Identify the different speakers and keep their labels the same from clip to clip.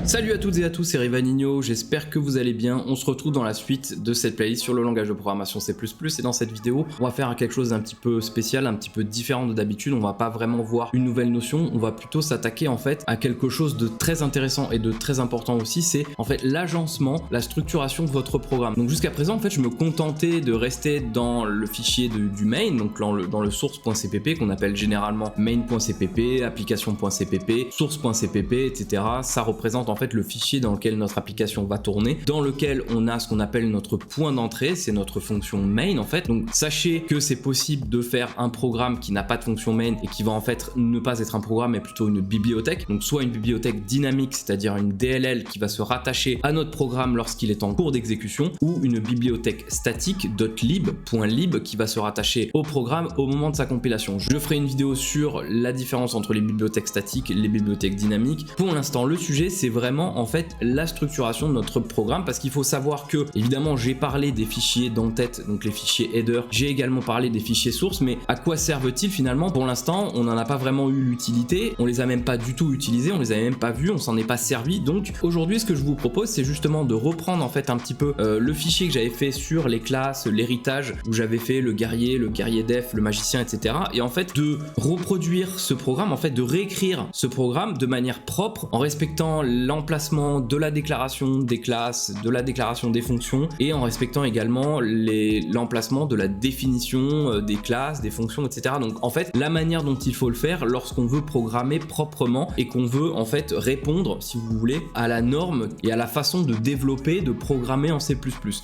Speaker 1: Salut à toutes et à tous, c'est Rivanino, j'espère que vous allez bien. On se retrouve dans la suite de cette playlist sur le langage de programmation C++, et dans cette vidéo, on va faire quelque chose d'un petit peu spécial, un petit peu différent de d'habitude. On va pas vraiment voir une nouvelle notion, on va plutôt s'attaquer en fait à quelque chose de très intéressant et de très important aussi, c'est en fait l'agencement, la structuration de votre programme. Donc jusqu'à présent, en fait, je me contentais de rester dans le fichier du main, donc dans le source.cpp qu'on appelle généralement main.cpp, application.cpp, source.cpp, etc. Ça représente en fait le fichier dans lequel notre application va tourner, dans lequel on a ce qu'on appelle notre point d'entrée, c'est notre fonction main en fait. Donc sachez que c'est possible de faire un programme qui n'a pas de fonction main et qui va en fait ne pas être un programme mais plutôt une bibliothèque, donc soit une bibliothèque dynamique, c'est-à-dire une DLL qui va se rattacher à notre programme lorsqu'il est en cours d'exécution, ou une bibliothèque statique .lib qui va se rattacher au programme au moment de sa compilation. Je ferai une vidéo sur la différence entre les bibliothèques statiques et les bibliothèques dynamiques. Pour l'instant, le sujet c'est vraiment en fait la structuration de notre programme, parce qu'il faut savoir que évidemment j'ai parlé des fichiers d'entête, donc les fichiers header, j'ai également parlé des fichiers sources, mais à quoi servent-ils finalement? Pour l'instant on n'en a pas vraiment eu l'utilité, on les a même pas du tout utilisés, on les avait même pas vus, on s'en est pas servi. Donc aujourd'hui ce que je vous propose c'est justement de reprendre en fait un petit peu le fichier que j'avais fait sur les classes, l'héritage, où j'avais fait le guerrier def, le magicien, etc. et en fait de reproduire ce programme, en fait de réécrire ce programme de manière propre en respectant l'emplacement de la déclaration des classes, de la déclaration des fonctions, et en respectant également l'emplacement de la définition des classes, des fonctions, etc. Donc en fait la manière dont il faut le faire lorsqu'on veut programmer proprement et qu'on veut en fait répondre, si vous voulez, à la norme et à la façon de développer, de programmer en C++.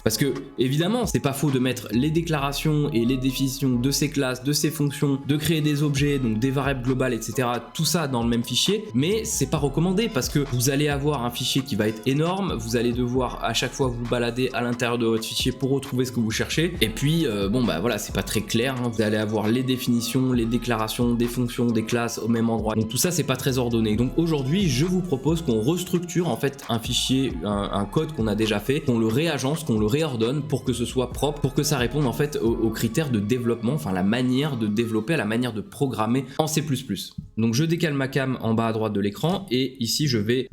Speaker 1: Parce que évidemment c'est pas faux de mettre les déclarations et les définitions de ces classes, de ces fonctions, de créer des objets, donc des variables globales, etc. tout ça dans le même fichier, mais c'est pas recommandé parce que vous allez avoir un fichier qui va être énorme, vous allez devoir à chaque fois vous balader à l'intérieur de votre fichier pour retrouver ce que vous cherchez, et puis bon bah voilà, c'est pas très clair, hein. Vous allez avoir les définitions, les déclarations, des fonctions, des classes au même endroit, donc tout ça c'est pas très ordonné. Donc aujourd'hui je vous propose qu'on restructure en fait un fichier, un code qu'on a déjà fait, qu'on le réagence, qu'on le réordonne pour que ce soit propre, pour que ça réponde en fait aux critères de développement, enfin la manière de développer, à la manière de programmer en C++. Donc je décale ma cam en bas à droite de l'écran, et ici je vais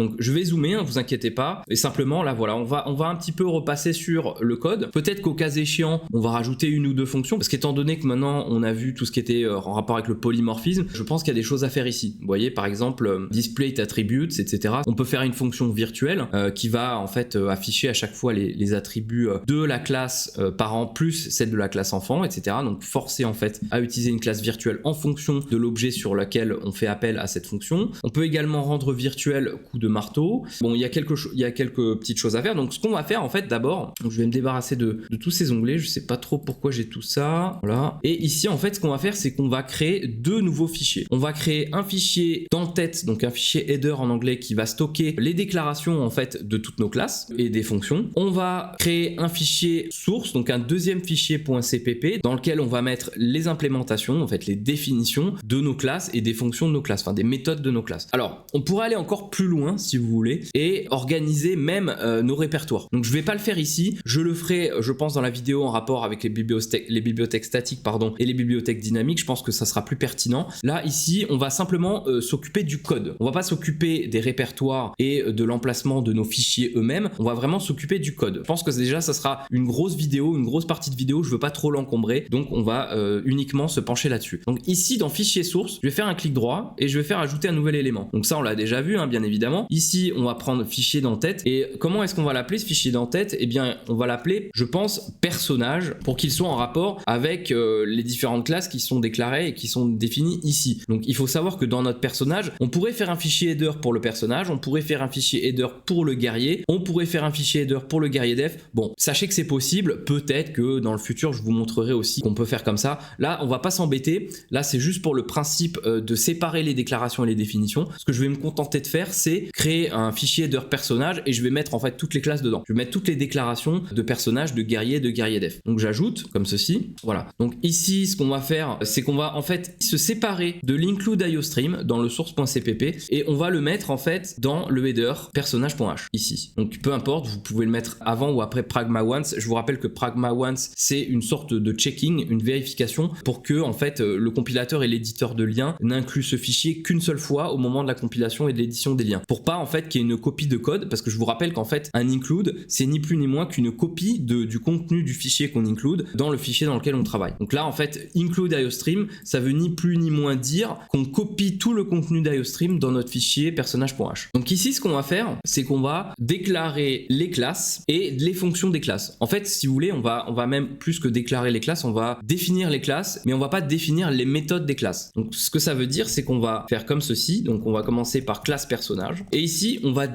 Speaker 1: zoomer, hein, vous inquiétez pas, et simplement là voilà, on va un petit peu repasser sur le code. Peut-être qu'au cas échéant on va rajouter une ou deux fonctions, parce qu'étant donné que maintenant on a vu tout ce qui était en rapport avec le polymorphisme, je pense qu'il y a des choses à faire ici. Vous voyez par exemple display attributes, etc. On peut faire une fonction virtuelle qui va en fait afficher à chaque fois les attributs de la classe parent plus celle de la classe enfant, etc. Donc forcer en fait à utiliser une classe virtuelle en fonction de l'objet sur lequel on fait appel à cette fonction. On peut également rendre virtuel coup de marteau. Bon, il y a quelques petites choses à faire. Donc ce qu'on va faire en fait d'abord, je vais me débarrasser de tous ces onglets, je sais pas trop pourquoi j'ai tout ça, voilà. Et ici en fait ce qu'on va faire c'est qu'on va créer deux nouveaux fichiers. On va créer un fichier d'entête, donc un fichier header en anglais, qui va stocker les déclarations en fait de toutes nos classes et des fonctions. On va créer un fichier source, donc un deuxième fichier .cpp dans lequel on va mettre les implémentations, en fait les définitions de nos classes et des fonctions de nos classes, enfin des méthodes de nos classes. Alors on pourrait aller encore plus loin si vous voulez et organiser même nos répertoires. Donc je vais pas le faire ici, je le ferai je pense dans la vidéo en rapport avec les bibliothèques statiques pardon, et les bibliothèques dynamiques. Je pense que ça sera plus pertinent. Là ici on va simplement s'occuper du code, on va pas s'occuper des répertoires et de l'emplacement de nos fichiers eux-mêmes, on va vraiment s'occuper du code. Je pense que déjà ça sera une grosse vidéo, une grosse partie de vidéo, je veux pas trop l'encombrer, donc on va uniquement se pencher là-dessus. Donc ici dans fichier source, je vais faire un clic droit et je vais faire ajouter un nouvel élément. Donc ça on l'a déjà vu hein, bien évidemment. Ici on va prendre fichier d'entête, et comment est-ce qu'on va l'appeler ce fichier d'entête? Eh bien on va l'appeler, je pense, personnage, pour qu'il soit en rapport avec les différentes classes qui sont déclarées et qui sont définies ici. Donc il faut savoir que dans notre personnage, on pourrait faire un fichier header pour le personnage, on pourrait faire un fichier header pour le guerrier, on pourrait faire un fichier header pour le guerrier def. Bon, sachez que c'est possible, peut-être que dans le futur je vous montrerai aussi qu'on peut faire comme ça. Là on va pas s'embêter, là c'est juste pour le principe de séparer les déclarations et les définitions. Ce que je vais me contenter de faire c'est créer un fichier header personnage et je vais mettre en fait toutes les classes dedans. Je vais mettre toutes les déclarations de personnages, de guerrier def. Donc j'ajoute comme ceci, voilà. Donc ici ce qu'on va faire c'est qu'on va en fait se séparer de l'include IOStream dans le source.cpp et on va le mettre en fait dans le header personnage.h ici. Donc peu importe, vous pouvez le mettre avant ou après pragma once. Je vous rappelle que pragma once c'est une sorte de checking, une vérification pour que en fait le compilateur et l'éditeur de liens n'incluent ce fichier qu'une seule fois au moment de la compilation et de l'édition des liens, pour pas en fait fait qu'il y ait une copie de code, parce que je vous rappelle qu'en fait un include c'est ni plus ni moins qu'une copie du contenu du fichier qu'on include dans le fichier dans lequel on travaille. Donc là en fait include IOStream ça veut ni plus ni moins dire qu'on copie tout le contenu d'IOStream dans notre fichier personnage.h. Donc ici ce qu'on va faire c'est qu'on va déclarer les classes et les fonctions des classes. En fait si vous voulez on va même plus que déclarer les classes, on va définir les classes mais on va pas définir les méthodes des classes. Donc ce que ça veut dire c'est qu'on va faire comme ceci, donc on va commencer par classe personnage et ici on va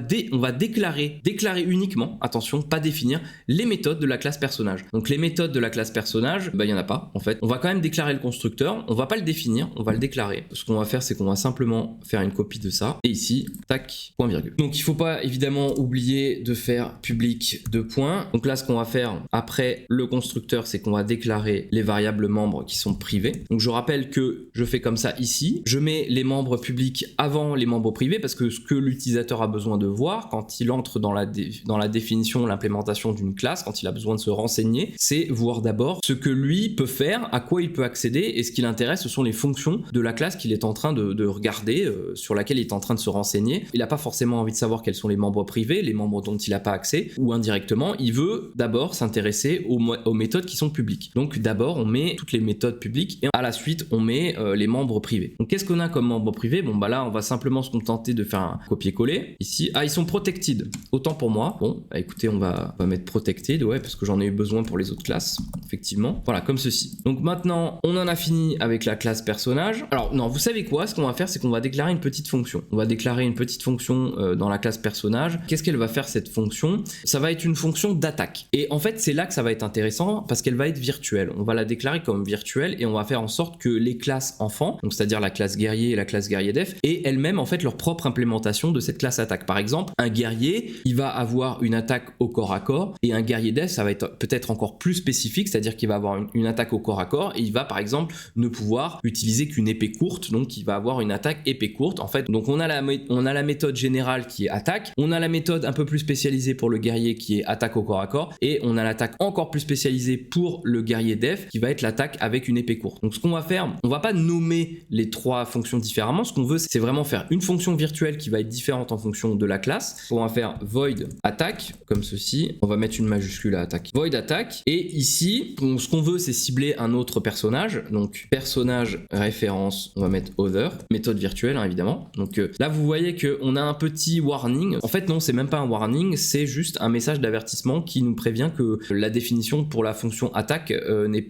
Speaker 1: déclarer uniquement, attention pas définir, les méthodes de la classe personnage. Donc les méthodes de la classe personnage, il n'y en a pas en fait. On va quand même déclarer le constructeur, on va pas le définir, on va le déclarer. Ce qu'on va faire c'est qu'on va simplement faire une copie de ça et ici, tac, point virgule. Donc il faut pas évidemment oublier de faire public de points. Donc là ce qu'on va faire après le constructeur c'est qu'on va déclarer les variables membres qui sont privés. Donc je rappelle que je fais comme ça ici, je mets les membres publics avant les membres privés parce que ce que l'utilisateur a besoin de voir quand il entre dans la définition, l'implémentation d'une classe, quand il a besoin de se renseigner, c'est voir d'abord ce que lui peut faire, à quoi il peut accéder et ce qui l'intéresse ce sont les fonctions de la classe qu'il est en train de regarder, sur laquelle il est en train de se renseigner. Il n'a pas forcément envie de savoir quels sont les membres privés, les membres dont il n'a pas accès ou indirectement, il veut d'abord s'intéresser aux méthodes qui sont publiques. Donc d'abord on met toutes les méthodes publiques et à la suite on met les membres privés. Donc qu'est-ce qu'on a comme membres privés? Bon bah là on va simplement se contenter de faire un copier-coller ici. Ah ils sont protected, autant pour moi. Bon bah écoutez on va mettre protected, ouais parce que j'en ai eu besoin pour les autres classes, effectivement. Voilà comme ceci. Donc maintenant on en a fini avec la classe personnage. Alors non vous savez quoi, ce qu'on va faire c'est qu'on va déclarer une petite fonction. On va déclarer une petite fonction dans la classe personnage. Qu'est-ce qu'elle va faire cette fonction? Ça va être une fonction d'attaque. Et en fait c'est là que ça va être intéressant parce qu'elle va être virtuelle. On va la déclarer comme virtuelle et on va faire en sorte que les classes enfants, donc c'est-à-dire la classe guerrier et la classe guerrier def, aient elles-mêmes en fait leur propre implémentation de cette classe attaque. Par exemple, un guerrier, il va avoir une attaque au corps à corps et un guerrier def, ça va être peut-être encore plus spécifique, c'est-à-dire qu'il va avoir une attaque au corps à corps et il va par exemple ne pouvoir utiliser qu'une épée courte, donc il va avoir une attaque épée courte. En fait, donc on a la méthode générale qui est attaque, on a la méthode un peu plus spécialisée pour le guerrier qui est attaque au corps à corps et on a l'attaque encore plus spécialisée pour le guerrier def qui va être l'attaque avec une épée courte. Donc ce qu'on va faire, on va pas nommer les trois fonctions différemment, ce qu'on veut c'est vraiment faire une fonction virtuelle qui va être différente en fonction de la classe. On va faire void attaque comme ceci, on va mettre une majuscule à attaque, void attaque et ici ce qu'on veut c'est cibler un autre personnage, donc personnage référence, on va mettre other, méthode virtuelle hein, évidemment. Donc là vous voyez qu'on a un petit warning, en fait non c'est même pas un warning, c'est juste un message d'avertissement qui nous prévient que la définition pour la fonction attaque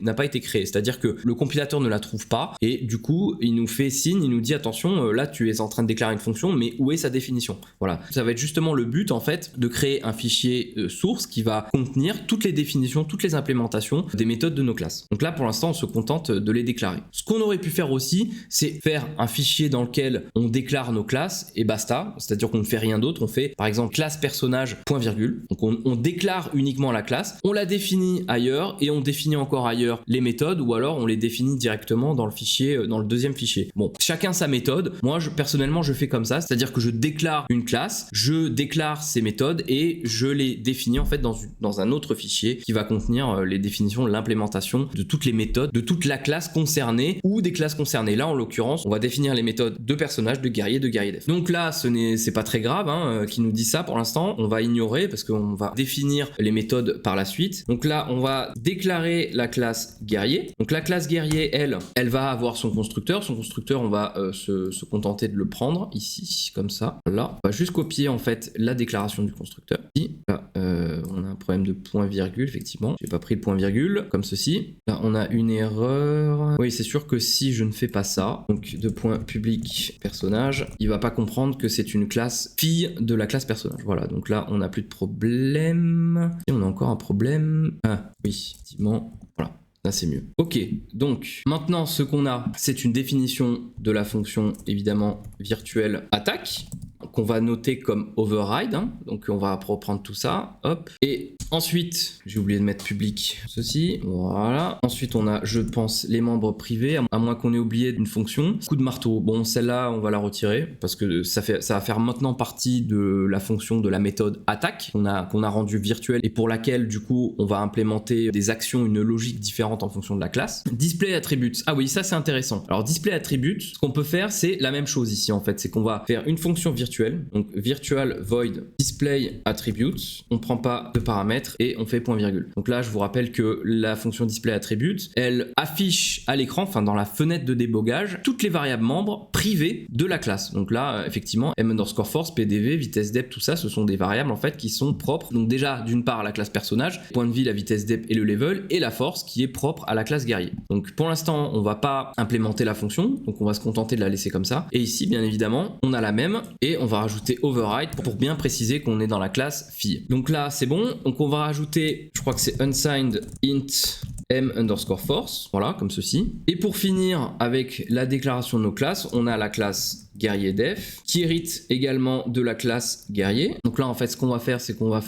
Speaker 1: n'a pas été créée, c'est-à-dire que le compilateur ne la trouve pas et du coup il nous fait signe, il nous dit attention là tu es en train de déclarer une fonction mais où est sa définition? Voilà, ça va être justement le but en fait de créer un fichier source qui va contenir toutes les définitions, toutes les implémentations des méthodes de nos classes. Donc là pour l'instant on se contente de les déclarer. Ce qu'on aurait pu faire aussi c'est faire un fichier dans lequel on déclare nos classes et basta, c'est-à-dire qu'on ne fait rien d'autre, on fait par exemple classe personnage point virgule, donc on déclare uniquement la classe, on la définit ailleurs et on définit encore ailleurs les méthodes ou alors on les définit directement dans le fichier, dans le deuxième fichier. Bon, chacun sa méthode. Moi, personnellement, je fais comme ça, c'est-à-dire que je déclare une classe, je déclare ses méthodes et je les définis en fait dans un autre fichier qui va contenir les définitions, l'implémentation de toutes les méthodes, de toute la classe concernée ou des classes concernées. Là, en l'occurrence, on va définir les méthodes de personnages, de guerrier def. Donc là, c'est pas très grave hein, qui nous dit ça pour l'instant. On va ignorer parce qu'on va définir les méthodes par la suite. Donc là, on va déclarer la classe guerrier. Donc la classe guerrier, elle va avoir son constructeur. Son constructeur, on va se contenter de le prendre ici, comme ça. Là, on va juste copier en fait la déclaration du constructeur. Ici, là, on a un problème de point virgule, effectivement. J'ai pas pris le point virgule, comme ceci. Là, on a une erreur. Oui, c'est sûr que si je ne fais pas ça, donc de point public personnage, il va pas comprendre que c'est une classe fille de la classe personnage. Voilà, donc là, on n'a plus de problème. Et on a encore un problème. Ah, oui, effectivement. Voilà. Là c'est mieux. Ok, donc maintenant ce qu'on a, c'est une définition de la fonction évidemment virtuelle attaque qu'on va noter comme override, hein. Donc on va reprendre tout ça, hop, et Ensuite, j'ai oublié de mettre public, ceci, voilà. Ensuite, on a, je pense, les membres privés, à moins qu'on ait oublié une fonction. Coup de marteau, bon, celle-là, on va la retirer, parce que ça va faire maintenant partie de la fonction de la méthode attaque, qu'on a rendue virtuelle, et pour laquelle, du coup, on va implémenter des actions, une logique différente en fonction de la classe. Display attributes, ah oui, ça c'est intéressant. Alors, display attributes, ce qu'on peut faire, c'est la même chose ici, en fait, c'est qu'on va faire une fonction virtuelle, donc virtual void display attributes, on prend pas de paramètres et on fait point virgule. Donc là, je vous rappelle que la fonction display attributes, elle affiche à l'écran, enfin dans la fenêtre de débogage, toutes les variables membres privées de la classe. Donc là, effectivement, m_force, pdv, vitesse dep, tout ça, ce sont des variables en fait qui sont propres. Donc déjà, d'une part, la classe personnage, point de vie, la vitesse dep et le level, et la force qui est propre à la classe guerrier. Donc pour l'instant, on va pas implémenter la fonction, donc on va se contenter de la laisser comme ça. Et ici, bien évidemment, on a la même et on va rajouter override pour bien préciser qu'on est dans la classe fille. Donc là, c'est bon. Donc on va rajouter, je crois que c'est unsigned int m_force, voilà, comme ceci. Et pour finir avec la déclaration de nos classes, on a la classe guerrier def qui hérite également de la classe guerrier. Donc là en fait ce qu'on va faire, c'est qu'on va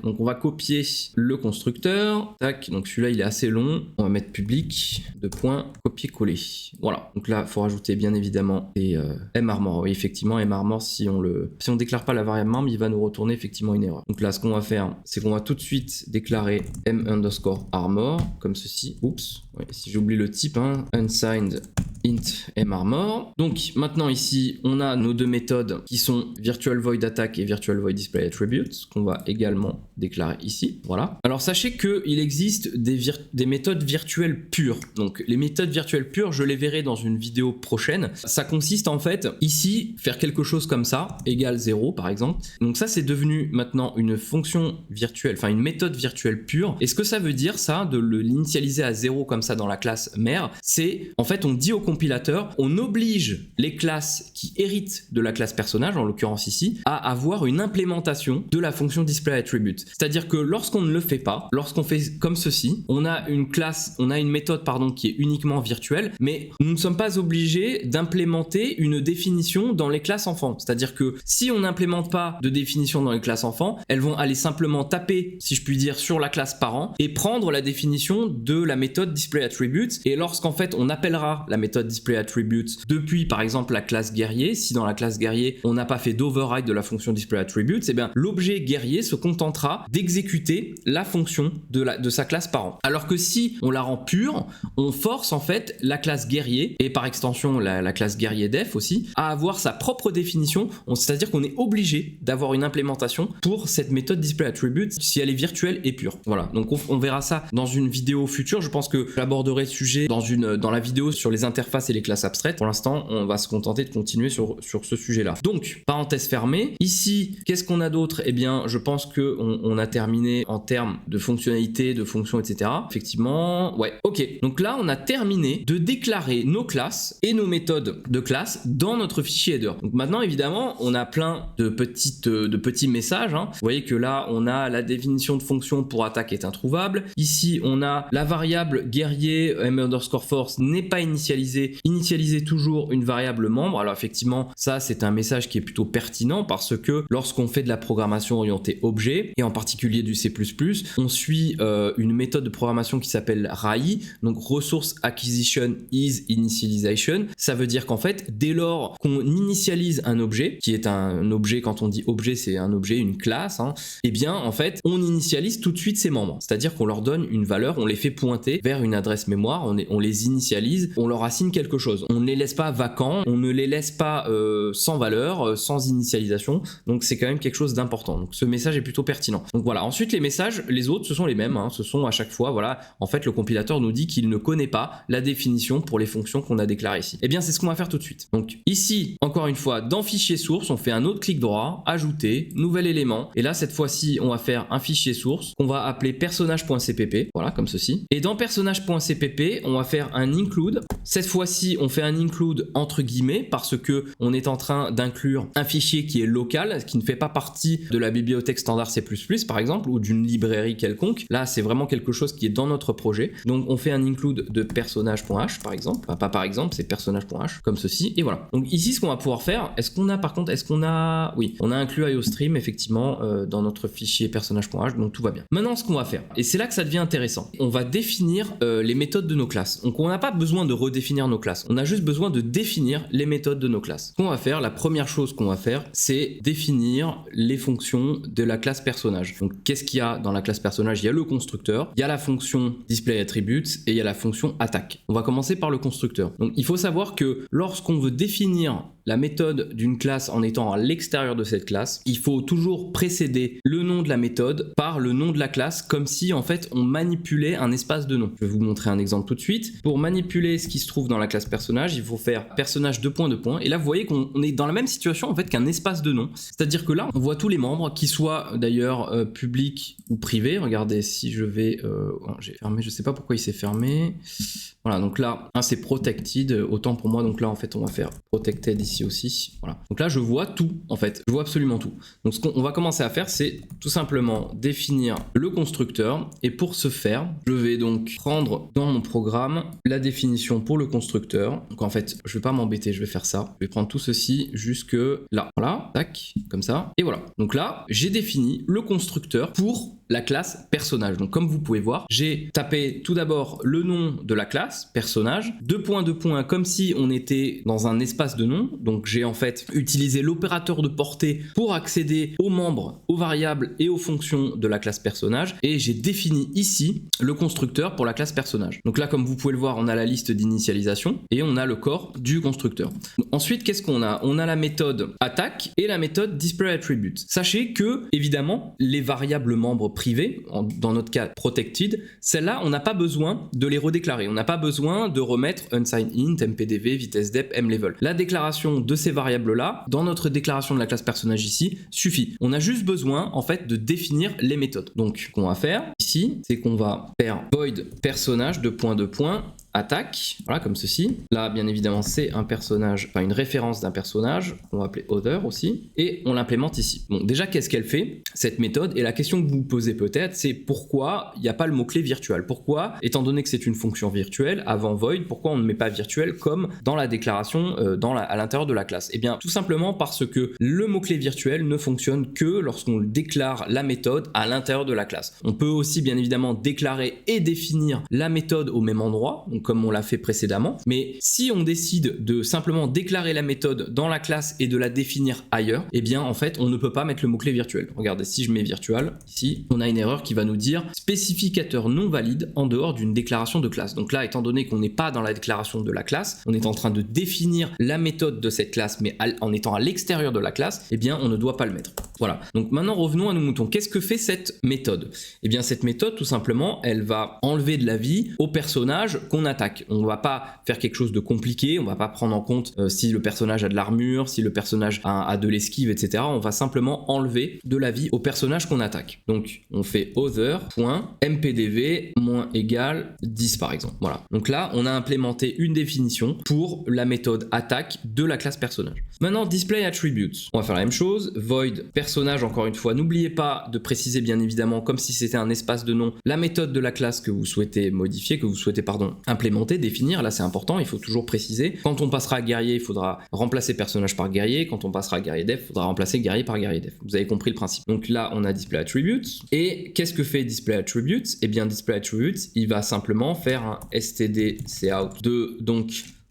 Speaker 1: on va copier le constructeur, tac, donc celui-là il est assez long, on va mettre public, de point, copier-coller, voilà. Donc là il faut rajouter bien évidemment les m_armor, oui effectivement m_armor, si on déclare pas la variable membre, il va nous retourner effectivement une erreur. Donc là ce qu'on va faire, c'est qu'on va tout de suite déclarer m_armor comme ceci, oups, ouais, si j'oublie le type, hein, unsigned int m_armor. Donc maintenant ici on a nos deux méthodes qui sont virtual void attack et virtual void display attributes qu'on va également déclarer ici, voilà. Alors sachez qu'il existe des méthodes virtuelles pures. Donc les méthodes virtuelles pures, je les verrai dans une vidéo prochaine. Ça consiste en fait ici faire quelque chose comme ça, égale 0 par exemple. Donc ça c'est devenu maintenant une fonction virtuelle, enfin une méthode virtuelle pure. Et ce que ça veut dire ça, de l'initialiser à 0 comme ça dans la classe mère, c'est en fait on dit au compilateur, on oblige les classes qui héritent de la classe personnage, en l'occurrence ici, à avoir une implémentation de la fonction display attribute. C'est-à-dire que lorsqu'on ne le fait pas, lorsqu'on fait comme ceci, on a une classe, on a une méthode pardon qui est uniquement virtuelle, mais nous ne sommes pas obligés d'implémenter une définition dans les classes enfants. C'est-à-dire que si on n'implémente pas de définition dans les classes enfants, elles vont aller simplement taper, si je puis dire, sur la classe parent et prendre la définition de la méthode display attribute. Et lorsqu'en fait on appellera la méthode display attribute depuis par exemple la classe guerrier, si dans la classe guerrier on n'a pas fait d'override de la fonction display attribute, eh bien l'objet guerrier se contentera d'exécuter la fonction de sa classe parent. Alors que si on la rend pure, on force en fait la classe guerrier et par extension la classe guerrier def aussi à avoir sa propre définition, c'est-à-dire qu'on est obligé d'avoir une implémentation pour cette méthode display attribute si elle est virtuelle et pure. Voilà, donc on verra ça dans une vidéo future. Je pense que j'aborderai ce sujet dans la vidéo sur les interfaces et les classes abstraites. Pour l'instant, on va se contenter de continuer sur ce sujet-là. Donc, parenthèse fermée. Ici, qu'est-ce qu'on a d'autre? Eh bien, je pense qu'on a terminé en termes de fonctionnalités, de fonctions, etc. Effectivement, ouais, ok. Donc là, on a terminé de déclarer nos classes et nos méthodes de classe dans notre fichier header. Donc maintenant, évidemment, on a plein de petits messages, hein. Vous voyez que là, on a la définition de fonction pour attaque est introuvable. Ici, on a la variable guerrier m_force n'est pas initialisée. Initialisez toujours une variable membre. Alors effectivement, ça, c'est un message qui est plutôt pertinent parce que lorsqu'on fait de la programmation orientée objet, et en particulier du C++, on suit une méthode de programmation qui s'appelle RAI, donc Resource Acquisition is Initialization. Ça veut dire qu'en fait, dès lors qu'on initialise un objet, qui est un objet, quand on dit objet, c'est un objet, une classe, hein, et bien en fait, on initialise tout de suite ses membres. C'est-à-dire qu'on leur donne une valeur, on les fait pointer vers une adresse mémoire, on les initialise, on leur assigne quelque chose. On ne les laisse pas vacants, on ne les laisse pas sans valeur, sans initialisation, donc c'est quand même quelque chose d'important. Donc ce message est plutôt pertinent. Donc voilà, ensuite les messages, les autres, ce sont les mêmes, hein. Ce sont à chaque fois, voilà, en fait le compilateur nous dit qu'il ne connaît pas la définition pour les fonctions qu'on a déclarées ici. Et bien c'est ce qu'on va faire tout de suite. Donc ici, encore une fois, dans fichier source, on fait un autre clic droit, ajouter, nouvel élément, et là cette fois-ci, on va faire un fichier source qu'on va appeler personnage.cpp, voilà, comme ceci. Et dans personnage.cpp, on va faire un include, cette fois fois-ci, on fait un include entre guillemets parce que on est en train d'inclure un fichier qui est local, qui ne fait pas partie de la bibliothèque standard C++ par exemple, ou d'une librairie quelconque. Là, c'est vraiment quelque chose qui est dans notre projet. Donc, on fait un include de personnage.h par exemple. Enfin, pas par exemple, c'est personnage.h comme ceci. Et voilà. Donc ici, ce qu'on va pouvoir faire, oui, on a inclus IOStream effectivement dans notre fichier personnage.h, donc tout va bien. Maintenant, ce qu'on va faire, et c'est là que ça devient intéressant, on va définir les méthodes de nos classes. Donc, on n'a pas besoin de redéfinir nos classes. On a juste besoin de définir les méthodes de nos classes. Ce qu'on va faire, la première chose qu'on va faire, c'est définir les fonctions de la classe personnage. Donc, qu'est-ce qu'il y a dans la classe personnage? Il y a le constructeur, il y a la fonction displayAttributes et il y a la fonction attaque. On va commencer par le constructeur. Donc, il faut savoir que lorsqu'on veut définir la méthode d'une classe en étant à l'extérieur de cette classe, il faut toujours précéder le nom de la méthode par le nom de la classe, comme si en fait on manipulait un espace de nom. Je vais vous montrer un exemple tout de suite. Pour manipuler ce qui se trouve dans la classe personnage, il faut faire personnage : et là vous voyez qu'on est dans la même situation en fait qu'un espace de nom. C'est-à-dire que là on voit tous les membres, qui soient d'ailleurs publics ou privés. Regardez, si je vais... j'ai fermé, je sais pas pourquoi il s'est fermé. Voilà, donc là, c'est protected, autant pour moi, donc là en fait on va faire protected ici aussi, voilà. Donc là je vois tout en fait, je vois absolument tout. Donc ce qu'on va commencer à faire, c'est tout simplement définir le constructeur, et pour ce faire, je vais donc prendre dans mon programme la définition pour le constructeur. Donc en fait, je vais pas m'embêter, je vais faire ça. Je vais prendre tout ceci jusque là, voilà, tac, comme ça, et voilà. Donc là, j'ai défini le constructeur pour la classe personnage. Donc comme vous pouvez voir, j'ai tapé tout d'abord le nom de la classe personnage, deux points, comme si on était dans un espace de nom. Donc j'ai en fait utilisé l'opérateur de portée pour accéder aux membres, aux variables et aux fonctions de la classe personnage, et j'ai défini ici le constructeur pour la classe personnage. Donc là, comme vous pouvez le voir, on a la liste d'initialisation et on a le corps du constructeur. Ensuite, qu'est-ce qu'on a? On a la méthode attaque et la méthode displayAttributes. Sachez que évidemment les variables membres privées, dans notre cas protected, celles-là on n'a pas besoin de les redéclarer, on n'a pas besoin de remettre unsignedInt, mpdv, vitessedep, mlevel. La déclaration de ces variables là dans notre déclaration de la classe personnage ici suffit. On a juste besoin en fait de définir les méthodes. Donc ce qu'on va faire ici, c'est qu'on va faire void personnage attaque, voilà, comme ceci. Là, bien évidemment, c'est un personnage, enfin une référence d'un personnage, on va appeler other aussi, et on l'implémente ici. Bon, déjà, qu'est-ce qu'elle fait, cette méthode? Et la question que vous vous posez peut-être, c'est pourquoi il n'y a pas le mot-clé virtual? Pourquoi, étant donné que c'est une fonction virtuelle, avant void, pourquoi on ne met pas virtuel comme dans la déclaration à l'intérieur de la classe? Eh bien, tout simplement parce que le mot-clé virtuel ne fonctionne que lorsqu'on déclare la méthode à l'intérieur de la classe. On peut aussi, bien évidemment, déclarer et définir la méthode au même endroit, donc comme on l'a fait précédemment, mais si on décide de simplement déclarer la méthode dans la classe et de la définir ailleurs, eh bien en fait on ne peut pas mettre le mot-clé virtuel. Regardez, si je mets virtual, ici on a une erreur qui va nous dire spécificateur non valide en dehors d'une déclaration de classe. Donc là, étant donné qu'on n'est pas dans la déclaration de la classe, on est en train de définir la méthode de cette classe, mais en étant à l'extérieur de la classe, eh bien on ne doit pas le mettre. Voilà, donc maintenant revenons à nos moutons. Qu'est-ce que fait cette méthode? Eh bien cette méthode, tout simplement, elle va enlever de la vie au personnage qu'on attaque. On ne va pas faire quelque chose de compliqué, on ne va pas prendre en compte si le personnage a de l'armure, si le personnage a de l'esquive, etc. On va simplement enlever de la vie au personnage qu'on attaque. Donc on fait other.mpdv = 10 par exemple. Voilà. Donc là, on a implémenté une définition pour la méthode attaque de la classe personnage. Maintenant, displayAttributes. On va faire la même chose. Void personnage, encore une fois. N'oubliez pas de préciser, bien évidemment, comme si c'était un espace de nom, la méthode de la classe que vous souhaitez modifier, implémenter, définir. Là, c'est important, il faut toujours préciser. Quand on passera à guerrier, il faudra remplacer personnage par guerrier. Quand on passera à guerrier def, il faudra remplacer guerrier par guerrier def. Vous avez compris le principe. Donc là, on a displayAttributes. Et qu'est-ce que fait displayAttributes? Eh bien, displayAttributes, il va simplement faire un std-cout de, donc,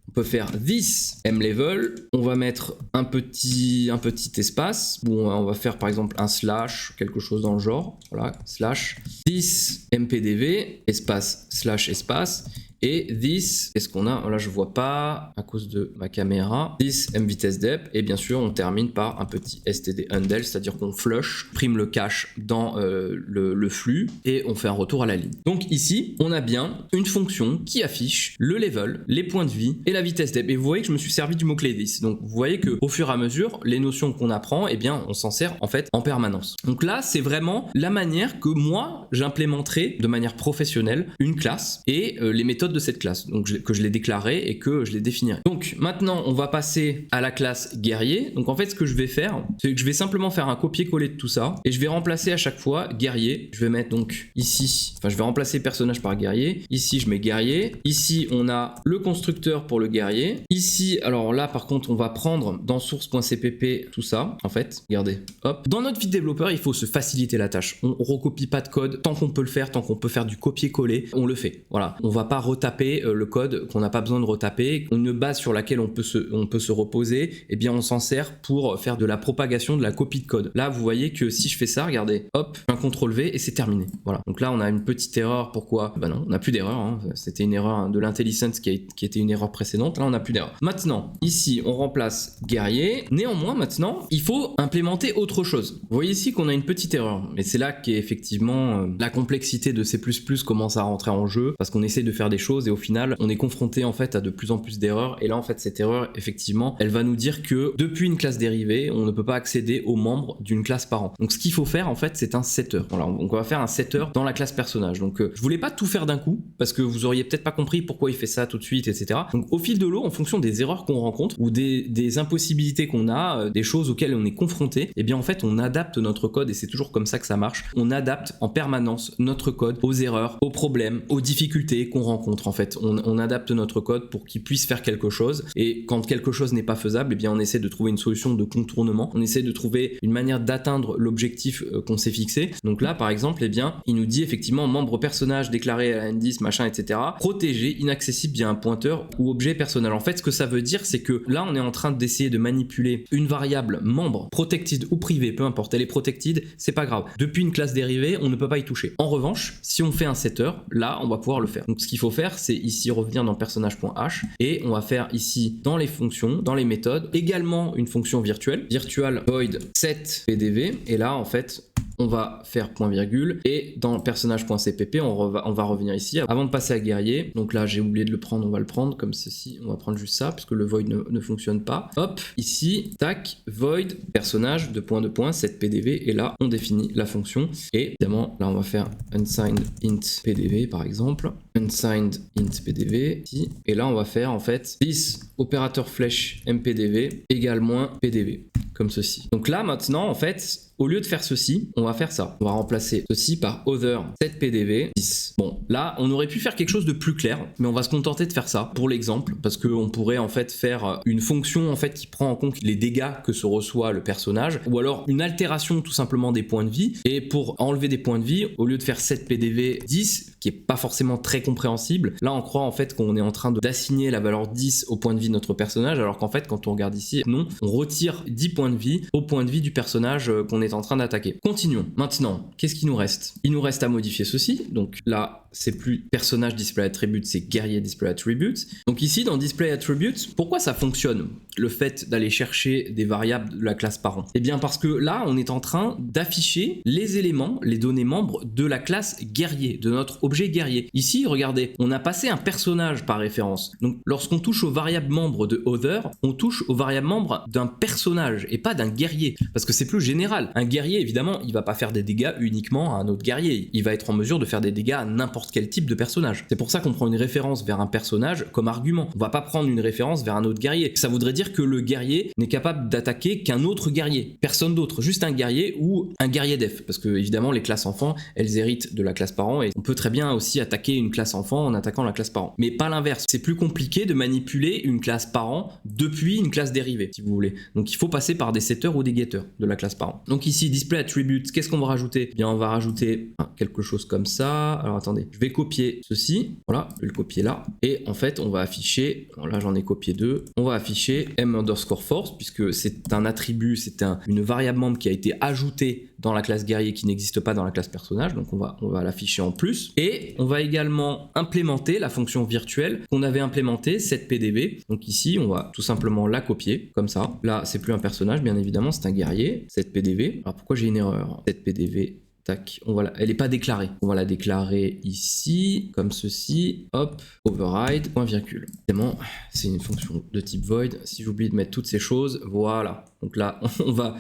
Speaker 1: on peut faire this mlevel, on va mettre un petit espace, où on va faire par exemple un slash, quelque chose dans le genre, voilà, slash, this mpdv, espace, slash, espace, et this, qu'est-ce qu'on a? Là je vois pas à cause de ma caméra. This mvitesdep, et bien sûr on termine par un petit std_handle, c'est-à-dire qu'on flush, prime le cache dans le flux et on fait un retour à la ligne. Donc ici on a bien une fonction qui affiche le level, les points de vie et la vitesse dep. Et vous voyez que je me suis servi du mot-clé this. Donc vous voyez que au fur et à mesure, les notions qu'on apprend, eh bien on s'en sert en fait en permanence. Donc là c'est vraiment la manière que moi j'implémenterai de manière professionnelle une classe et les méthodes méthode de cette classe, donc que je l'ai déclarée et que je l'ai définirai. Donc maintenant on va passer à la classe guerrier. Donc en fait ce que je vais faire, c'est que je vais simplement faire un copier-coller de tout ça et je vais remplacer à chaque fois guerrier. Je vais mettre donc ici, enfin je vais remplacer personnage par guerrier. Ici je mets guerrier. Ici on a le constructeur pour le guerrier. Ici, alors là par contre on va prendre dans source.cpp tout ça en fait. Regardez, hop. Dans notre vie de développeur il faut se faciliter la tâche. On recopie pas de code tant qu'on peut le faire, tant qu'on peut faire du copier-coller, on le fait. Voilà, on va pas retaper le code qu'on n'a pas besoin de retaper. Une base sur laquelle on peut se reposer, eh bien on s'en sert pour faire de la propagation, de la copie de code. Là vous voyez que si je fais ça, regardez, hop, un CTRL V et c'est terminé. Voilà, donc là on a une petite erreur. Pourquoi? Bah non, on n'a plus d'erreur, hein. C'était une erreur de l'IntelliSense qui était une erreur précédente. Là on n'a plus d'erreur. Maintenant, ici on remplace guerrier. Néanmoins maintenant, il faut implémenter autre chose. Vous voyez ici qu'on a une petite erreur, mais c'est là qu'est effectivement la complexité de C++ commence à rentrer en jeu, parce qu'on essaie de faire des choses et au final on est confronté en fait à de plus en plus d'erreurs. Et là en fait cette erreur effectivement elle va nous dire que depuis une classe dérivée on ne peut pas accéder aux membres d'une classe parent. Donc ce qu'il faut faire en fait c'est un setter. Voilà, donc on va faire un setter dans la classe personnage. Donc je voulais pas tout faire d'un coup parce que vous auriez peut-être pas compris pourquoi il fait ça tout de suite, etc. Donc au fil de l'eau, en fonction des erreurs qu'on rencontre ou des impossibilités qu'on a, des choses auxquelles on est confronté, et bien en fait on adapte notre code et c'est toujours comme ça que ça marche. On adapte en permanence notre code aux erreurs, aux problèmes, aux difficultés qu'on rencontre en fait. On adapte notre code pour qu'il puisse faire quelque chose et quand quelque chose n'est pas faisable, et bien on essaie de trouver une solution de contournement, on essaie de trouver une manière d'atteindre l'objectif qu'on s'est fixé. Donc là par exemple, et bien il nous dit effectivement membre personnage déclaré à N10 machin etc. protégé, inaccessible via un pointeur ou objet personnel. En fait ce que ça veut dire c'est que là on est en train d'essayer de manipuler une variable membre protected ou privée, peu importe, elle est protected, c'est pas grave. Depuis une classe dérivée, on ne peut pas y toucher. En revanche, si on fait un setter, là, on va pouvoir le faire. Donc, ce qu'il faut faire, c'est ici revenir dans personnage.h et on va faire ici dans les fonctions, dans les méthodes, également une fonction virtuelle, virtual void set pdv. Et là, en fait, on va faire point virgule et dans personnage.cpp on va revenir ici avant de passer à guerrier. Donc là j'ai oublié de le prendre, on va le prendre comme ceci, on va prendre juste ça puisque le void ne fonctionne pas. Hop, ici, tac, void personnage de point set pdv et là on définit la fonction et évidemment là on va faire unsigned int pdv par exemple, unsigned int pdv ici, et là on va faire en fait this opérateur flèche mpdv égale moins pdv comme ceci. Donc là maintenant en fait au lieu de faire ceci, on va faire ça. On va remplacer ceci par other setPDV 10. Bon, là, on aurait pu faire quelque chose de plus clair, mais on va se contenter de faire ça pour l'exemple, parce qu'on pourrait en fait faire une fonction en fait qui prend en compte les dégâts que se reçoit le personnage, ou alors une altération tout simplement des points de vie. Et pour enlever des points de vie, au lieu de faire setPDV 10, qui est pas forcément très compréhensible, là on croit en fait qu'on est en train d'assigner la valeur 10 au point de vie de notre personnage, alors qu'en fait quand on regarde ici, non, on retire 10 points de vie au point de vie du personnage qu'on est en train d'attaquer. Continuons. Maintenant, qu'est-ce qu'il nous reste? Il nous reste à modifier ceci. Donc là, c'est plus personnage display attribute, c'est guerrier display attribute. Donc ici, dans display attribute, pourquoi ça fonctionne, le fait d'aller chercher des variables de la classe parent? Eh bien parce que là, on est en train d'afficher les éléments, les données membres de la classe guerrier, de notre objet guerrier. Ici, regardez, on a passé un personnage par référence. Donc lorsqu'on touche aux variables membres de other, on touche aux variables membres d'un personnage et pas d'un guerrier, parce que c'est plus général. Un guerrier, évidemment, il va pas faire des dégâts uniquement à un autre guerrier. Il va être en mesure de faire des dégâts à n'importe quel type de personnage. C'est pour ça qu'on prend une référence vers un personnage comme argument. On va pas prendre une référence vers un autre guerrier. Ça voudrait dire que le guerrier n'est capable d'attaquer qu'un autre guerrier. Personne d'autre. Juste un guerrier ou un guerrier def. Parce que, évidemment, les classes enfants, elles héritent de la classe parent et on peut très bien aussi attaquer une classe enfant en attaquant la classe parent. Mais pas l'inverse. C'est plus compliqué de manipuler une classe parent depuis une classe dérivée, si vous voulez. Donc, il faut passer par des setters ou des getters de la classe parent. Donc ici, display attribute, qu'est-ce qu'on va rajouter? Eh bien, on va rajouter quelque chose comme ça. Alors attendez, je vais copier ceci. Voilà, je vais le copier là. Et en fait, on va afficher, bon, là j'en ai copié deux, on va afficher m_force puisque c'est un attribut, c'est une variable membre qui a été ajoutée dans la classe guerrier qui n'existe pas dans la classe personnage. Donc on va l'afficher en plus. Et on va également implémenter la fonction virtuelle qu'on avait implémentée, setPDV. Donc ici, on va tout simplement la copier comme ça. Là, c'est plus un personnage, bien évidemment, c'est un guerrier, setPDV. Alors pourquoi j'ai une erreur? setPDV, tac, elle n'est pas déclarée. On va la déclarer ici, comme ceci, hop, override, point virgule. Évidemment, c'est une fonction de type void. Si j'oublie de mettre toutes ces choses, voilà. Donc là,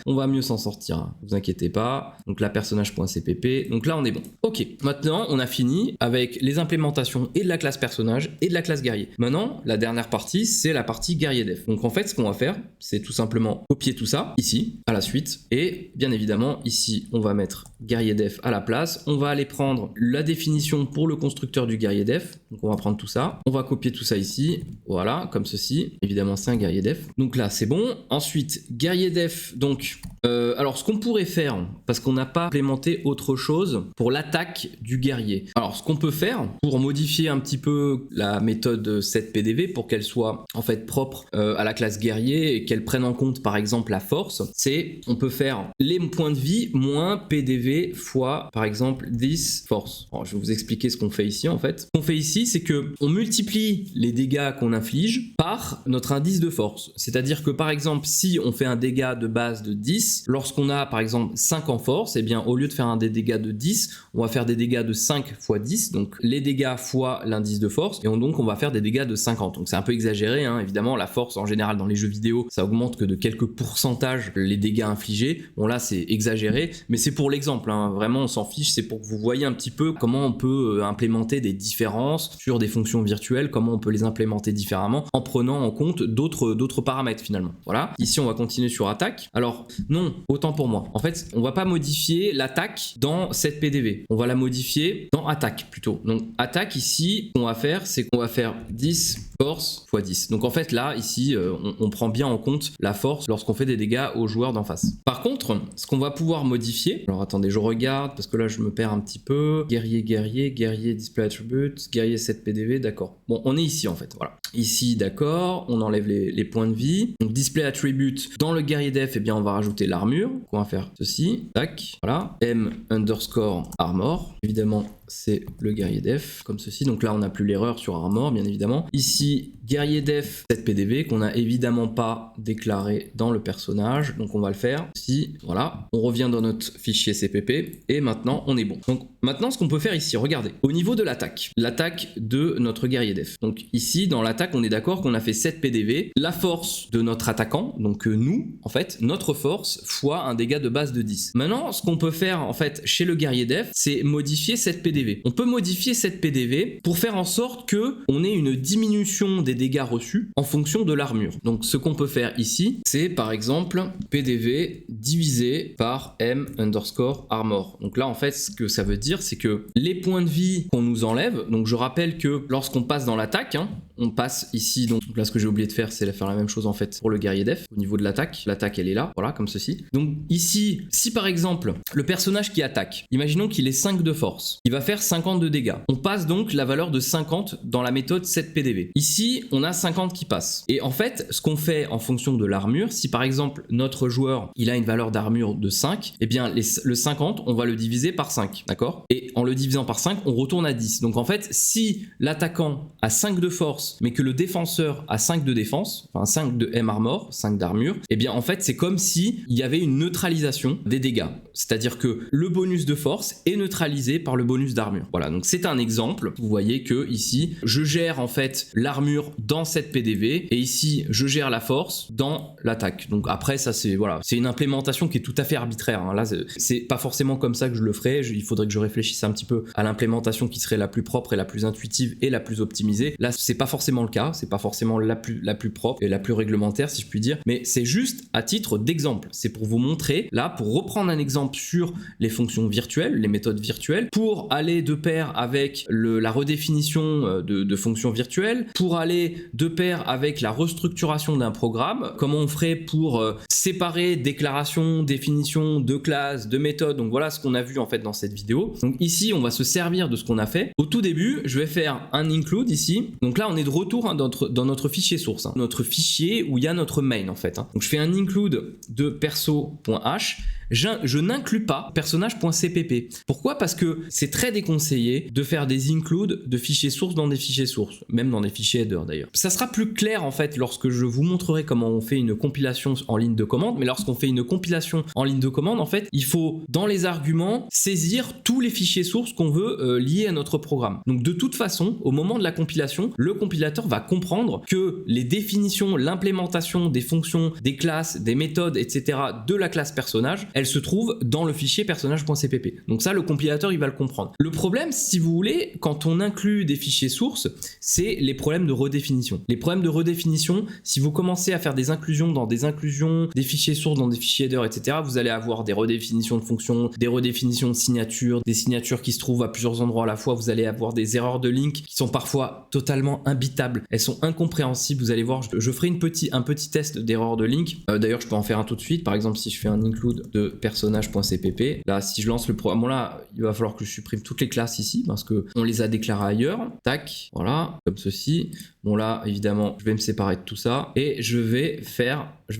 Speaker 1: on va mieux s'en sortir, hein. Vous inquiétez pas. Donc là, personnage.cpp. Donc là, on est bon. Ok, maintenant, on a fini avec les implémentations et de la classe personnage et de la classe guerrier. Maintenant, la dernière partie, c'est la partie guerrier def. Donc en fait, ce qu'on va faire, c'est tout simplement copier tout ça ici, à la suite. Et bien évidemment, ici, on va mettre guerrier def à la place. On va aller prendre la définition pour le constructeur du guerrier def. Donc on va prendre tout ça. On va copier tout ça ici. Voilà, comme ceci. Évidemment, c'est un guerrier def. Donc là, c'est bon. Ensuite, guerrier def. Donc, alors ce qu'on pourrait faire, parce qu'on n'a pas implémenté autre chose pour l'attaque du guerrier. Alors, ce qu'on peut faire pour modifier un petit peu la méthode setPDV pour qu'elle soit en fait propre à la classe guerrier et qu'elle prenne en compte par exemple la force, c'est on peut faire les points de vie moins PDV fois par exemple 10 force. Alors, je vais vous expliquer ce qu'on fait ici en fait. Ce qu'on fait ici, c'est que on multiplie les dégâts qu'on inflige par notre indice de force. C'est-à-dire que par exemple, si on fait un dégât de base de 10, lorsqu'on a par exemple 5 en force, et bien au lieu de faire des dégâts de 10, on va faire des dégâts de 5 fois 10, donc les dégâts fois l'indice de force, et donc on va faire des dégâts de 50. Donc c'est un peu exagéré, hein. Évidemment la force en général dans les jeux vidéo, ça augmente que de quelques pourcentages les dégâts infligés. Bon là c'est exagéré, mais c'est pour l'exemple, hein. Vraiment on s'en fiche, c'est pour que vous voyez un petit peu comment on peut implémenter des différences sur des fonctions virtuelles, comment on peut les implémenter différemment en prenant en compte d'autres paramètres finalement. Voilà, ici on va continuer sur attaque. Alors non, autant pour moi. En fait, on va pas modifier l'attaque dans setPDV. On va la modifier dans attaque plutôt. Donc attaque ici, ce qu'on va faire, c'est qu'on va faire 10 force x 10. Donc en fait là, ici, on prend bien en compte la force lorsqu'on fait des dégâts aux joueurs d'en face. Par contre, ce qu'on va pouvoir modifier, alors attendez, je regarde parce que là je me perds un petit peu. Guerrier, display attribute, guerrier setPDV, d'accord. Bon, on est ici en fait, voilà. Ici, d'accord, on enlève les points de vie. Donc display attribute, dans le guerrier def, eh bien on va rajouter l'armure. Donc, on va faire ceci, tac, voilà, m_armor, évidemment c'est le guerrier def, comme ceci. Donc là on n'a plus l'erreur sur armor, bien évidemment. Ici, guerrier def setPDV qu'on n'a évidemment pas déclaré dans le personnage, donc on va le faire ici, voilà. On revient dans notre fichier CPP et maintenant on est bon. Donc maintenant ce qu'on peut faire ici, regardez, au niveau de l'attaque de notre guerrier def. Donc ici dans l'attaque on est d'accord qu'on a fait setPDV, la force de notre attaquant, donc nous en fait, notre force fois un dégât de base de 10. Maintenant ce qu'on peut faire en fait chez le guerrier def, c'est modifier setPDV. On peut modifier setPDV pour faire en sorte que on ait une diminution des dégâts reçus en fonction de l'armure. Donc ce qu'on peut faire ici, c'est par exemple PDV divisé par m_armor. Donc là en fait ce que ça veut dire, c'est que les points de vie qu'on nous enlève, donc je rappelle que lorsqu'on passe dans l'attaque, hein, on passe ici, donc là ce que j'ai oublié de faire, c'est de faire la même chose en fait pour le guerrier def au niveau de l'attaque. L'attaque elle est là, voilà, comme ceci. Donc ici, si par exemple le personnage qui attaque, imaginons qu'il ait 5 de force, il va faire 50 de dégâts. On passe donc la valeur de 50 dans la méthode setPDV. Ici, on a 50 qui passe. Et en fait, ce qu'on fait en fonction de l'armure, si par exemple notre joueur, il a une valeur d'armure de 5, eh bien le 50, on va le diviser par 5, d'accord? Et en le divisant par 5, on retourne à 10. Donc en fait, si l'attaquant a 5 de force, mais que le défenseur a 5 de défense, enfin 5 de M-armor, 5 d'armure, eh bien en fait, c'est comme si il y avait une neutralisation des dégâts. C'est-à-dire que le bonus de force est neutralisé par le bonus d'armure. Voilà, donc c'est un exemple. Vous voyez que ici, je gère en fait l'armure dans setPDV et ici, je gère la force dans l'attaque. Donc après, ça c'est voilà, c'est une implémentation qui est tout à fait arbitraire, hein. Là, c'est pas forcément comme ça que je le ferai. Il faudrait que je réfléchisse un petit peu à l'implémentation qui serait la plus propre et la plus intuitive et la plus optimisée. Là, c'est pas forcément le cas. C'est pas forcément la plus propre et la plus réglementaire, si je puis dire. Mais c'est juste à titre d'exemple. C'est pour vous montrer, là, pour reprendre un exemple sur les fonctions virtuelles, les méthodes virtuelles, pour aller de pair avec la redéfinition de fonctions virtuelles, pour aller de pair avec la restructuration d'un programme, comment on ferait pour séparer déclaration, définition de classe, de méthode. Donc voilà ce qu'on a vu en fait dans cette vidéo. Donc ici on va se servir de ce qu'on a fait. Au tout début je vais faire un include ici. Donc là on est de retour, hein, dans notre fichier source, hein, notre fichier où il y a notre main en fait, hein. Donc je fais un include de perso.h. je n'inclus pas personnage.cpp. Pourquoi? Parce que c'est très déconseillé de faire des includes de fichiers sources dans des fichiers sources, même dans des fichiers header d'ailleurs. Ça sera plus clair en fait lorsque je vous montrerai comment on fait une compilation en ligne de commande, mais lorsqu'on fait une compilation en ligne de commande, en fait, il faut dans les arguments saisir tous les fichiers sources qu'on veut lier à notre programme. Donc de toute façon, au moment de la compilation, le compilateur va comprendre que les définitions, l'implémentation des fonctions, des classes, des méthodes, etc. de la classe personnage, elles se trouvent dans le fichier personnage.cpp. Donc ça, le compilateur, il va le comprendre. Le problème, si vous voulez, quand on inclut des fichiers sources, c'est les problèmes de redéfinition. Les problèmes de redéfinition, si vous commencez à faire des inclusions dans des inclusions, des fichiers sources dans des fichiers header, etc., vous allez avoir des redéfinitions de fonctions, des redéfinitions de signatures, des signatures qui se trouvent à plusieurs endroits à la fois, vous allez avoir des erreurs de link qui sont parfois totalement imbitables, elles sont incompréhensibles, vous allez voir, je ferai un petit test d'erreur de link, d'ailleurs je peux en faire un tout de suite, par exemple si je fais un include de personnage.cpp, là si je lance le programme, bon là il va falloir que je supprime toutes les classes ici parce que on les a déclarées ailleurs, tac, voilà, comme ceci, bon là évidemment je vais me séparer de tout ça et je vais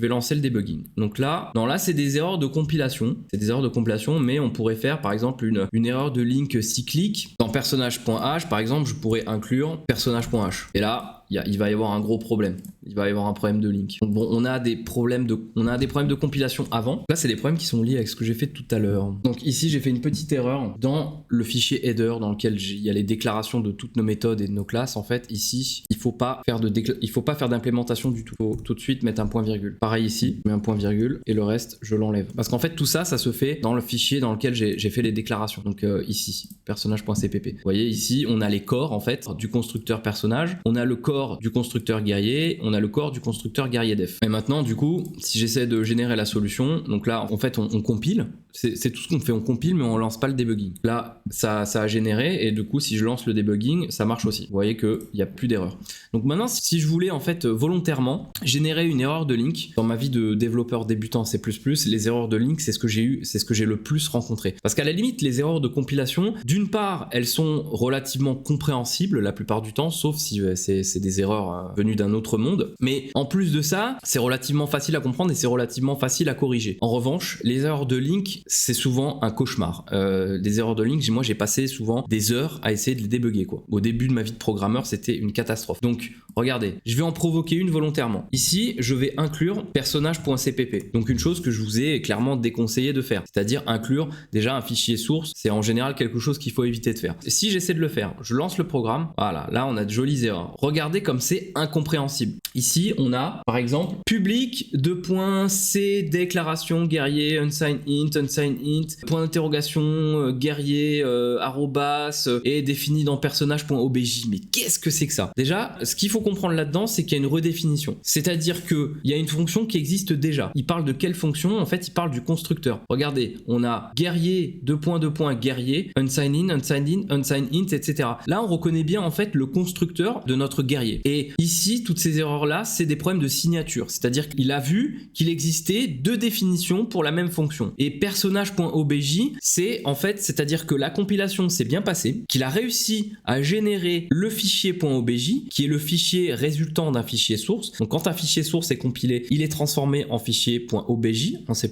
Speaker 1: lancer le debugging. Donc là, non là c'est des erreurs de compilation, mais on pourrait faire par exemple une erreur de link cyclique dans personnage.h, par exemple je pourrais inclure personnage.h et là il va y avoir un gros problème. Il va y avoir un problème de link. Donc bon, on a des problèmes de compilation avant. Là, c'est des problèmes qui sont liés avec ce que j'ai fait tout à l'heure. Donc ici, j'ai fait une petite erreur dans le fichier header dans lequel il y a les déclarations de toutes nos méthodes et de nos classes. En fait, ici, il faut pas faire d'implémentation du tout. Il faut tout de suite mettre un point virgule. Pareil ici, je mets un point virgule et le reste, je l'enlève. Parce qu'en fait, tout ça, ça se fait dans le fichier dans lequel j'ai fait les déclarations. Donc ici, personnage.cpp. Vous voyez, ici, on a les corps en fait du constructeur personnage. On a le corps du constructeur guerrier, on a le corps du constructeur guerrier def. Et maintenant, du coup, si j'essaie de générer la solution, donc là, en fait, on compile, c'est tout ce qu'on fait, on compile, mais on lance pas le debugging. Là, ça a généré, et du coup, si je lance le debugging, ça marche aussi. Vous voyez qu'il n'y a plus d'erreur. Donc maintenant, si je voulais, en fait, volontairement, générer une erreur de link, dans ma vie de développeur débutant C++, les erreurs de link, c'est ce que j'ai le plus rencontré. Parce qu'à la limite, les erreurs de compilation, d'une part, elles sont relativement compréhensibles la plupart du temps, sauf si c'est des erreurs venues d'un autre monde. Mais en plus de ça, c'est relativement facile à comprendre et c'est relativement facile à corriger. En revanche, les erreurs de link, c'est souvent un cauchemar. Les erreurs de link, moi j'ai passé souvent des heures à essayer de les débugger, quoi. Au début de ma vie de programmeur, c'était une catastrophe. Donc, regardez, je vais en provoquer une volontairement. Ici, je vais inclure personnage.cpp. Donc une chose que je vous ai clairement déconseillé de faire, c'est-à-dire inclure déjà un fichier source. C'est en général quelque chose qu'il faut éviter de faire. Si j'essaie de le faire, je lance le programme. Voilà, là on a de jolies erreurs. Regardez comme c'est incompréhensible. Ici, on a par exemple public C déclaration guerrier unsigned int point d'interrogation guerrier arrobas et défini dans personnage.obj. Mais qu'est-ce que c'est que ça? Déjà, ce qu'il faut comprendre là-dedans, c'est qu'il y a une redéfinition. C'est-à-dire que il y a une fonction qui existe déjà. Il parle de quelle fonction? En fait, il parle du constructeur. Regardez, on a guerrier guerrier unsigned unsigned int, etc. Là, on reconnaît bien en fait le constructeur de notre guerrier. Et ici, toutes ces erreurs-là, c'est des problèmes de signature. C'est-à-dire qu'il a vu qu'il existait deux définitions pour la même fonction. Et personnage.obj, c'est en fait, c'est-à-dire que la compilation s'est bien passée, qu'il a réussi à générer le fichier .obj, qui est le fichier résultant d'un fichier source. Donc quand un fichier source est compilé, il est transformé en fichier .obj en C++.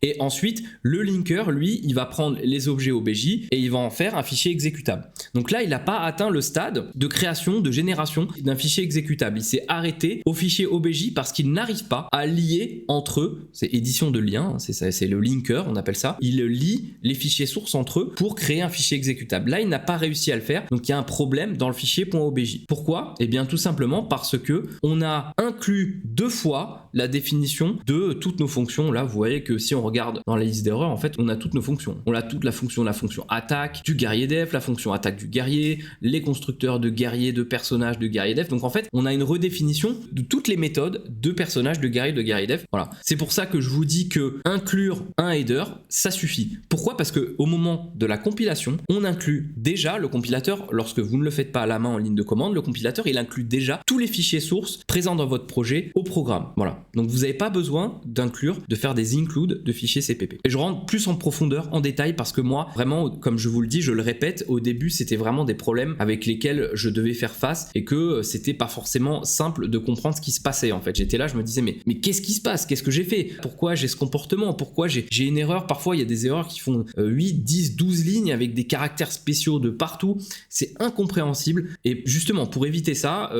Speaker 1: Et ensuite, le linker, lui, il va prendre les objets obj et il va en faire un fichier exécutable. Donc là, il n'a pas atteint le stade de création, de génération d'un fichier exécutable. Il s'est arrêté au fichier obj parce qu'il n'arrive pas à lier entre eux, c'est édition de lien, c'est le linker, on appelle ça. Il lie les fichiers sources entre eux pour créer un fichier exécutable. Là, il n'a pas réussi à le faire, donc il y a un problème dans le fichier .obj. Pourquoi? Eh bien, tout simplement parce que on a inclus deux fois la définition de toutes nos fonctions. Là, vous voyez que si on regarde dans la liste d'erreurs, en fait, on a toutes nos fonctions. On a toute la fonction attaque du guerrier def, la fonction attaque du guerrier, les constructeurs de guerrier, de personnages de guerrier def. Donc en fait, on a une redéfinition de toutes les méthodes de personnages de guerrier def. Voilà. C'est pour ça que je vous dis que inclure un header, ça suffit. Pourquoi? Parce que au moment de la compilation, on inclut déjà le compilateur, lorsque vous ne le faites pas à la main en ligne de commande, le compilateur, il inclut déjà tous les fichiers sources présents dans votre projet au programme. Voilà. Voilà. Donc vous n'avez pas besoin de faire des includes de fichiers CPP. Et je rentre plus en profondeur, en détail, parce que moi, vraiment, comme je vous le dis, je le répète, au début, c'était vraiment des problèmes avec lesquels je devais faire face et que c'était pas forcément simple de comprendre ce qui se passait en fait. J'étais là, je me disais, mais qu'est-ce qui se passe? Qu'est-ce que j'ai fait? Pourquoi j'ai ce comportement? Pourquoi j'ai une erreur? Parfois, il y a des erreurs qui font 8, 10, 12 lignes avec des caractères spéciaux de partout. C'est incompréhensible. Et justement, pour éviter ça,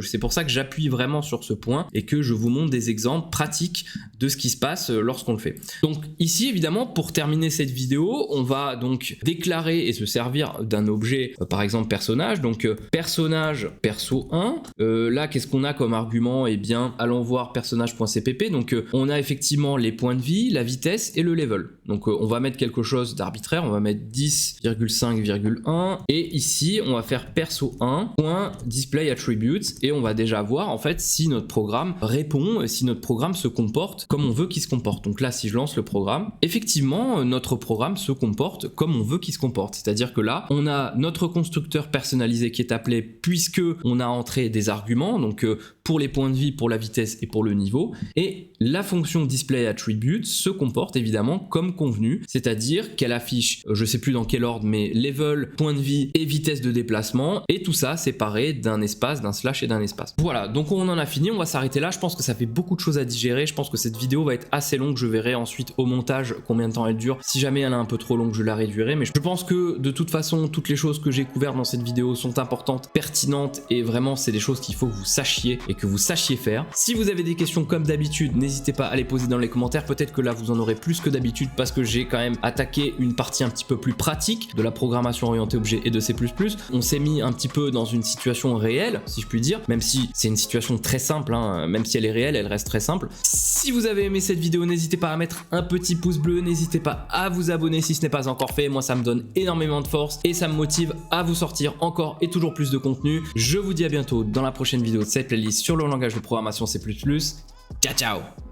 Speaker 1: c'est pour ça que j'appuie vraiment sur ce point et que je vous montre des exemples pratiques de ce qui se passe lorsqu'on le fait. Donc ici, évidemment, pour terminer cette vidéo, on va donc déclarer et se servir d'un objet, par exemple personnage. Donc personnage perso1. Là, qu'est-ce qu'on a comme argument? Eh bien, allons voir personnage.cpp. Donc on a effectivement les points de vie, la vitesse et le level. Donc on va mettre quelque chose d'arbitraire, on va mettre 10,5,1 et ici on va faire perso1.displayAttributes et on va déjà voir en fait si notre programme répond, si notre programme se comporte comme on veut qu'il se comporte. Donc là, si je lance le programme, effectivement notre programme se comporte comme on veut qu'il se comporte. C'est-à-dire que là, on a notre constructeur personnalisé qui est appelé puisque on a entré des arguments, donc pour les points de vie, pour la vitesse et pour le niveau, et la fonction displayAttributes se comporte évidemment comme convenu, c'est-à-dire qu'elle affiche, je sais plus dans quel ordre, mais level, point de vie et vitesse de déplacement, et tout ça séparé d'un espace, d'un slash et d'un espace. Voilà, donc on en a fini, on va s'arrêter là. Je pense que ça fait beaucoup de choses à digérer, je pense que cette vidéo va être assez longue, je verrai ensuite au montage combien de temps elle dure. Si jamais elle est un peu trop longue, je la réduirai, mais je pense que de toute façon, toutes les choses que j'ai couvertes dans cette vidéo sont importantes, pertinentes, et vraiment c'est des choses qu'il faut que vous sachiez et que vous sachiez faire. Si vous avez des questions comme d'habitude, n'hésitez pas à les poser dans les commentaires. Peut-être que là vous en aurez plus que d'habitude parce que j'ai quand même attaqué une partie un petit peu plus pratique de la programmation orientée objet et de C++. On s'est mis un petit peu dans une situation réelle, si je puis dire, même si c'est une situation très simple, hein, même si elle est réelle, elle reste très simple. Si vous avez aimé cette vidéo, n'hésitez pas à mettre un petit pouce bleu, n'hésitez pas à vous abonner si ce n'est pas encore fait. Moi ça me donne énormément de force et ça me motive à vous sortir encore et toujours plus de contenu. Je vous dis à bientôt dans la prochaine vidéo de cette playlist sur le langage de programmation C++. Ciao ciao!